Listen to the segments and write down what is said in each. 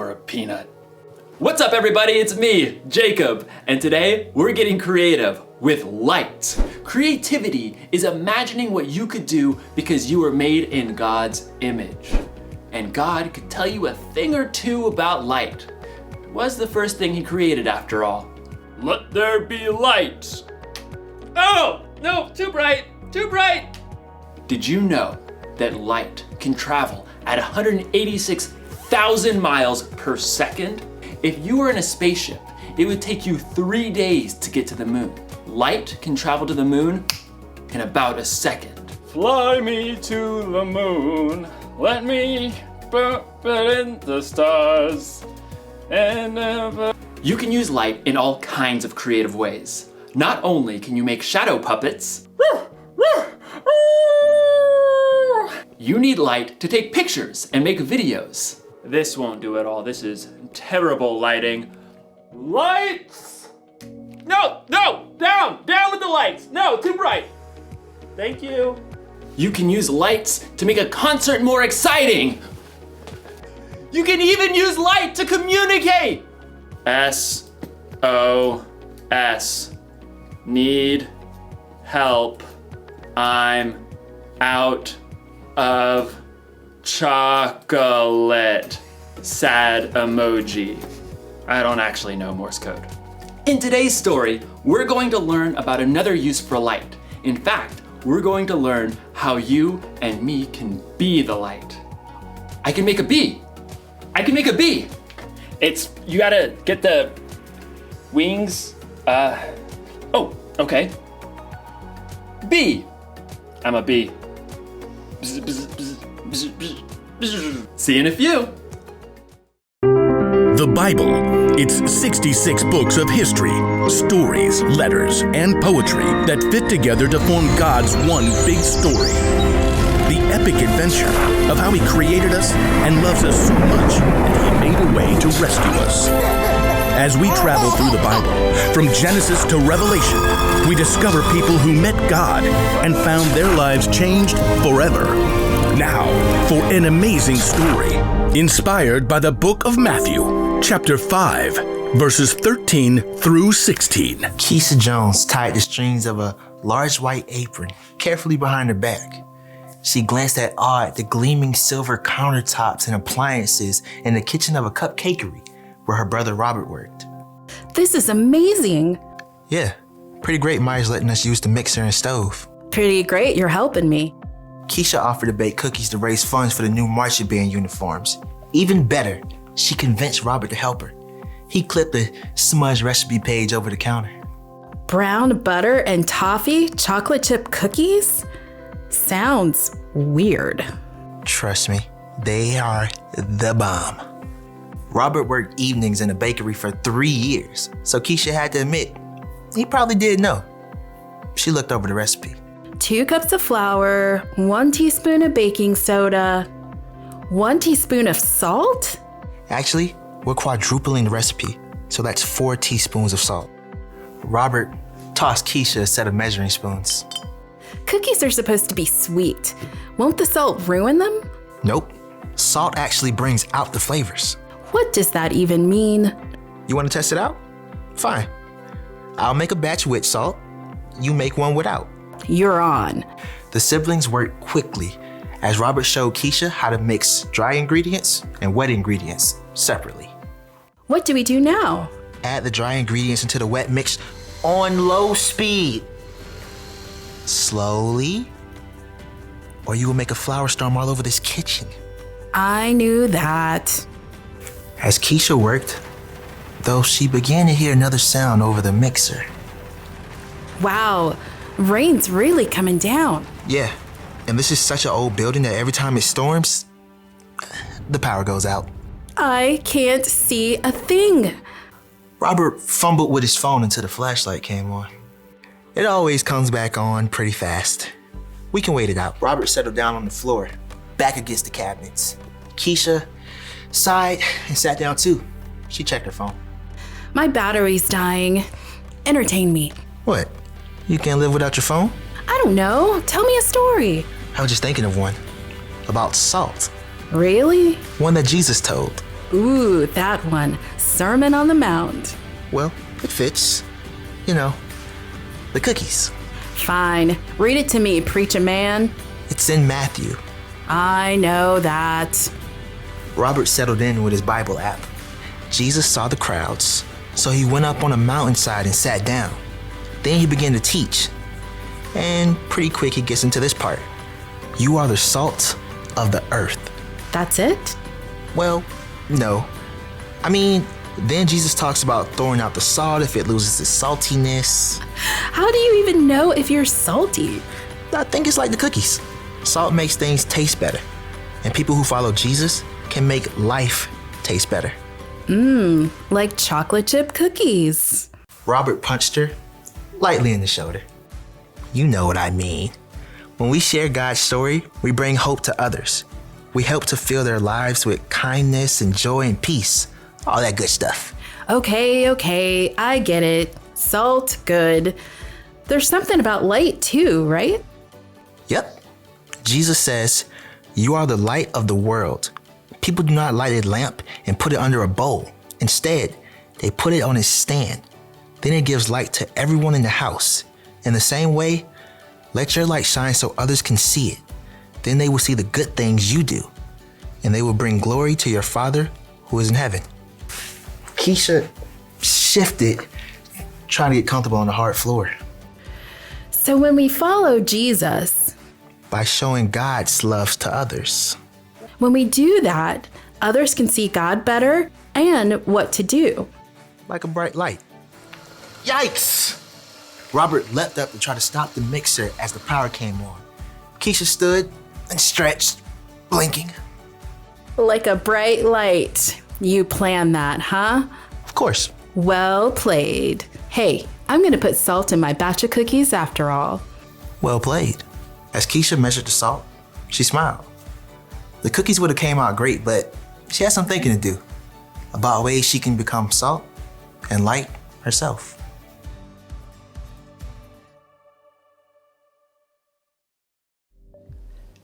for a peanut. What's up everybody, it's me, Jacob, and today we're getting creative with light. Creativity is imagining what you could do because you were made in God's image. And God could tell you a thing or two about light. It was the first thing he created after all. Let there be light. Oh, no, too bright, too bright. Did you know that light can travel at 186,000 miles per second? If you were in a spaceship, it would take you 3 days to get to the moon. Light can travel to the moon in about a second. Fly me to the moon, let me put in the stars, and never... You can use light in all kinds of creative ways. Not only can you make shadow puppets, you need light to take pictures and make videos. This won't do it all. This is terrible lighting. Lights! No, down with the lights. No, too bright. Thank you. You can use lights to make a concert more exciting. You can even use light to communicate. SOS. Need help. I'm out of chocolate. Sad emoji. I don't actually know Morse code. In today's story, we're going to learn about another use for light. In fact, we're going to learn how you and me can be the light. I can make a bee. You gotta get the wings. Oh, okay. Bee. I'm a bee. See you in a few. The Bible. It's 66 books of history, stories, letters, and poetry that fit together to form God's one big story. The epic adventure of how He created us and loves us so much that He made a way to rescue us. As we travel through the Bible, from Genesis to Revelation, we discover people who met God and found their lives changed forever. Now, for an amazing story, inspired by the book of Matthew, chapter 5, verses 13 through 16. Keisha Jones tied the strings of a large white apron carefully behind her back. She glanced at awe at the gleaming silver countertops and appliances in the kitchen of a cupcakery where her brother Robert worked. This is amazing. Yeah, pretty great Maya's letting us use the mixer and stove. Pretty great, you're helping me. Keisha offered to bake cookies to raise funds for the new marching band uniforms. Even better, she convinced Robert to help her. He clipped the smudge recipe page over the counter. Brown butter and toffee chocolate chip cookies? Sounds weird. Trust me, they are the bomb. Robert worked evenings in a bakery for 3 years, so Keisha had to admit, he probably did know. She looked over the recipe. 2 cups of flour, 1 teaspoon of baking soda, 1 teaspoon of salt? Actually, we're quadrupling the recipe, so that's 4 teaspoons of salt. Robert tossed Keisha a set of measuring spoons. Cookies are supposed to be sweet. Won't the salt ruin them? Nope. Salt actually brings out the flavors. What does that even mean? You want to test it out? Fine. I'll make a batch with salt. You make one without. You're on. The siblings worked quickly as Robert showed Keisha how to mix dry ingredients and wet ingredients separately. What do we do now? Add the dry ingredients into the wet mix on low speed. Slowly, or you will make a flour storm all over this kitchen. I knew that. As Keisha worked, though, she began to hear another sound over the mixer. Wow, rain's really coming down. Yeah, and this is such an old building that every time it storms, the power goes out. I can't see a thing. Robert fumbled with his phone until the flashlight came on. It always comes back on pretty fast. We can wait it out. Robert settled down on the floor, back against the cabinets. Keisha sighed and sat down too. She checked her phone. My battery's dying. Entertain me. What? You can't live without your phone? I don't know. Tell me a story. I was just thinking of one. About salt. Really? One that Jesus told. Ooh, that one. Sermon on the Mount. Well, it fits. You know, the cookies. Fine. Read it to me, preacher man. It's in Matthew. I know that. Robert settled in with his Bible app. Jesus saw the crowds, so he went up on a mountainside and sat down. Then he began to teach. And pretty quick he gets into this part. You are the salt of the earth. That's it? Well, no. I mean, then Jesus talks about throwing out the salt if it loses its saltiness. How do you even know if you're salty? I think it's like the cookies. Salt makes things taste better. And people who follow Jesus can make life taste better. Like chocolate chip cookies. Robert punched her lightly in the shoulder. You know what I mean. When we share God's story, we bring hope to others. We help to fill their lives with kindness and joy and peace. All that good stuff. Okay, I get it. Salt, good. There's something about light too, right? Yep. Jesus says, you are the light of the world. People do not light a lamp and put it under a bowl. Instead, they put it on its stand. Then it gives light to everyone in the house. In the same way, let your light shine so others can see it. Then they will see the good things you do, and they will bring glory to your Father who is in heaven. Keisha shifted, trying to get comfortable on the hard floor. So when we follow Jesus, By showing God's love to others. when we do that, others can see God better and what to do. Like a bright light. Yikes! Robert leapt up to try to stop the mixer as the power came on. Keisha stood and stretched, blinking. Like a bright light. You planned that, huh? Of course. Well played. Hey, I'm gonna put salt in my batch of cookies after all. Well played. As Keisha measured the salt, she smiled. The cookies would have came out great, but she had some thinking to do about ways she can become salt and light herself.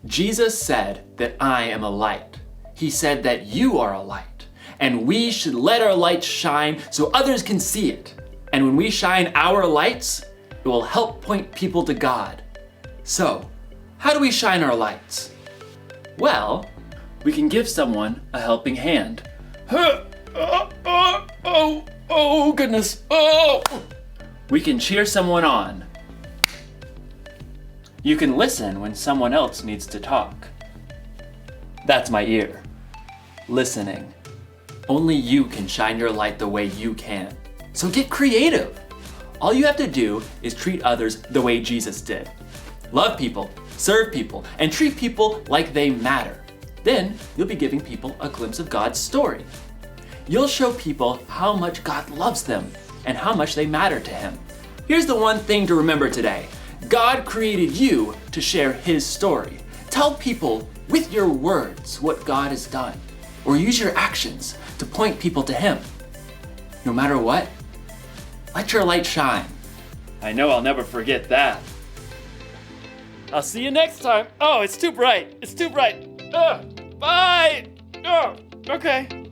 Jesus said that I am a light. He said that you are a light, and we should let our light shine so others can see it. And when we shine our lights, it will help point people to God. So, how do we shine our lights? Well, we can give someone a helping hand. Oh, goodness. Oh! We can cheer someone on. You can listen when someone else needs to talk. That's my ear. Listening. Only you can shine your light the way you can. So get creative. All you have to do is treat others the way Jesus did. Love people, serve people, and treat people like they matter. Then you'll be giving people a glimpse of God's story. You'll show people how much God loves them and how much they matter to Him. Here's the one thing to remember today. God created you to share His story. Tell people with your words what God has done, or use your actions to point people to Him. No matter what, let your light shine. I know I'll never forget that. I'll see you next time. Oh, it's too bright. It's too bright. Bye. Oh, okay.